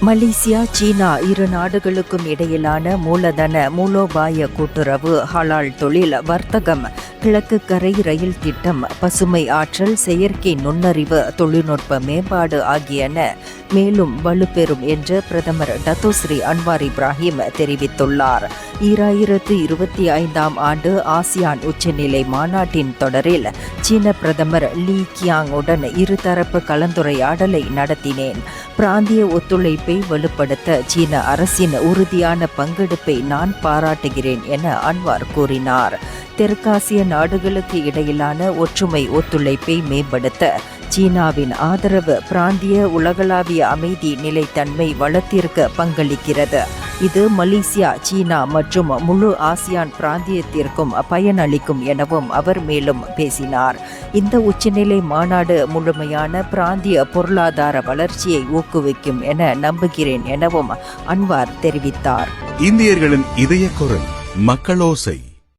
Malaysia, சீனா இரு நாடுகளுக்கும் இடையிலான மூலோபாய கூட்டுறவு, ஹலால் தொழில், வர்த்தகம், கிழக்கு கரை ரயில் திட்டம், பசுமை ஆற்றல், செயற்கை நுண்ணறிவு, தொழில்நுட்ப மேம்பாடு ஆகியன மேலும் வலுப்பெறும் என்று பிரதமர் டத்தோஸ்ரீ அன்வார் இப்ராஹிம் தெரிவித்துள்ளார். 2025 ஆண்டு ஆசியான் உச்சநிலை மாநாட்டின் தொடரில் சீன பிரதமர் லீ கியாங் உடன் இருதரப்பு கலந்துரையாடலை நடத்தினேன். பிராந்திய ஒத்துழைப்பை வலுப்படுத்த சீன அரசின் உறுதியான பங்கெடுப்பை நான் பாராட்டுகிறேன் என அன்வார் கூறினார். தெற்காசிய நாடுகளுக்கு இடையிலான ஒற்றுமை ஒத்துழைப்பை மேம்படுத்த சீனாவின் ஆதரவு பிராந்திய உலகளாவிய அமைதி, நிலைத்தன்மை, வளத்திற்கு பங்களிக்கிறது. இது மலேசியா, சீனா மற்றும் முழு ஆசியான் பிராந்தியத்திற்கும் பயனளிக்கும் எனவும் அவர் மேலும் பேசினார். இந்த உச்சநிலை மாநாடு முழுமையான பிராந்திய பொருளாதார வளர்ச்சியை ஊக்குவிக்கும் என நம்புகிறேன் எனவும் அன்வார் தெரிவித்தார். இந்தியர்களின் இதய குரல், மக்களோசை.